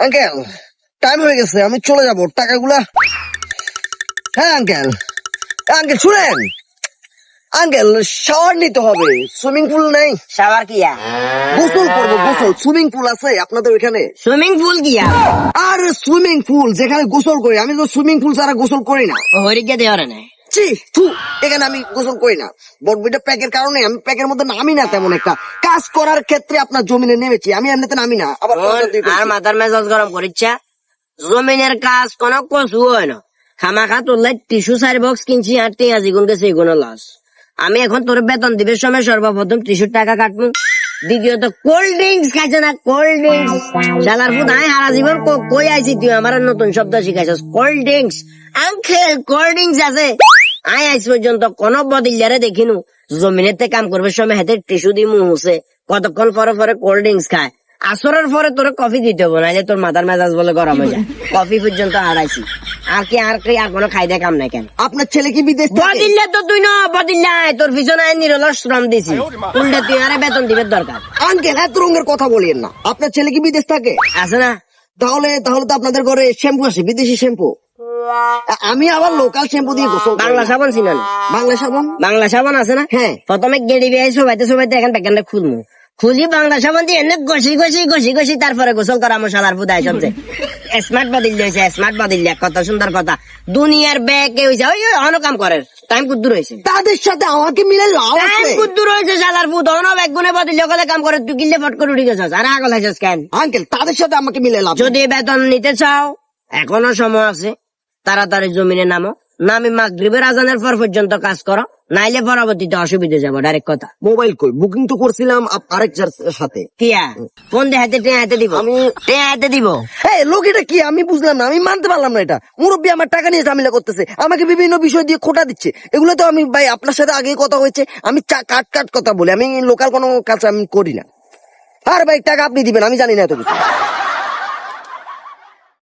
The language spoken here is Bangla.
আঙ্কেল টাইম হয়ে গেছে, আমি চলে যাবো। টাকাগুলা হ্যাঁ আঙ্কেল। আঙ্কেল শুনেন, আঙ্কেল শাওয়ার নিতে হবে, সুইমিং পুল নেই? শাওয়ার কিয়া? গোসল করবো, গোসল। সুইমিং পুল আছে আপনাদের ওইখানে? সুইমিং পুল কিয়া? আর সুইমিং পুল যেখানে গোসল করি, আমি তো সুইমিং পুল ছাড়া গোসল করি না। হরিকে দেওয়ারে নাই। ছি, থু, এখানে আমি গোসল করি না। বটবিটা প্যাকের কারণে আমি প্যাকের মধ্যে নামি না তেমন একটা। কাজ করার ক্ষেত্রে আপনার জমিনে নেমেছি, আমি এমনিতে নামি না। আবার আর মাথার মেজাজ গরম করিচ্ছা? জমিনের কাজ কোন কচু হয় না। খামাখা তোর টিস্যু 4 বক্স কিনছি আর 3 গুণ গেছে এগুলো লস। আমি এখন তোর বেতন দিবের সময় সর্বপ্রথম 30 টাকা কাটবো। দ্বিতীয়ত কোল্ড ড্রিঙ্কস খাইছে না, কোল্ড ড্রিঙ্কস। শালার ফুট আয় হারা জীবন কই আইছি তুই আমার নতুন শব্দ শিখাইছিস, cold drinks. Uncle cold drinks আছে? আয় আজ পর্যন্ত কোন বদিল্লারে দেখিনু জমিনেতে কাম করবে সময় হাতে টিস্যু দিয়ে মুখ মুছে, কতক্ষণ পরে পরে কোল্ড ড্রিঙ্কস খায়। আসরের পরে তোর কফি দিতে হবে, নাইলে তোর মাথার মেজাজ বলে গরম হয়ে যায়। কফি পর্যন্ত হারাইছি, আর কোনো খাইতে কাম নাই কেন? আপনার ছেলে কি বিদেশ থাকে? বদিল্লা তো তুই না, বদিল্লাই তোর পিছনে নিরলস শ্রম দিছি, উল্টে তুই আরে বেতন দিবের দরকার। আঙ্কেল এত রঙের কথা বলিয়েন না। আপনার ছেলে কি বিদেশ থাকে? আছে না? তাহলে তাহলে তো আপনাদের ঘরে শ্যাম্পু আসে, বিদেশি শ্যাম্পু। আমি আবার লোকাল শ্যাম্পু দিয়ে গোসল করি। বাংলা সাবান ছিল না? বাংলা সাবান? বাংলা সাবান আছে না? হ্যাঁ। প্রথমে গেড়ি বিয়ে সবাইতে এখন প্যাকেটটা খুলবো, খুলি বাংলা সাবান দিয়ে এনে ঘষি তারপরে গোসল করা আমার শালার ফুদায় সবচেয়ে স্মার্ট বদিল হয়েছে। স্মার্ট বদিল কত সুন্দর কথা। দুনিয়ার ব্যাগে হয়েছে ওই অন্য কাম করে টাইম কুদ্দুর হয়েছে। তাদের সাথে আমাকে মিলে লাভ টাইম আছে। কুদ্দুর হয়েছে শালার ফুদ অন এক গুণে বদিল কাম করে তুই কিনলে ফট করে উঠে গেছিস আর আগল হয়েছিস কেন? আঙ্কেল তাদের সাথে আমাকে মিলে লাভ। যদি বেতন নিতে চাও এখনো সময় আছে, তাড়াতাড়ি জমিনে নামো, নামি মাগরিবের আজানের পর পর্যন্ত কাজ করো, নাইলে পরবর্তীতে অসুবিধা যাবো। ডাইরেক্ট কথা। মোবাইল কই? বুকিং তো করছিলাম আরেকটার সাথে। কিয়া ফোন দেখাতে টেহাতে দিব? আমি টেহাতে দিব? এই লোক এটা কি আমি বুঝলাম না, আমি মানতে পারলাম না। এটা মুরব্বী আমার টাকা নিয়ে ঝামেলা করতেছে, আমাকে বিভিন্ন বিষয় দিয়ে খোটা দিচ্ছে। এগুলো তো আমি ভাই আপনার সাথে আগেই কথা হয়েছে, আমি কাট কথা বলি, আমি লোকাল কোনো কাজ আমি করি না। আর ভাই টাকা আপনি দিবেন, আমি জানি না এত কিছু।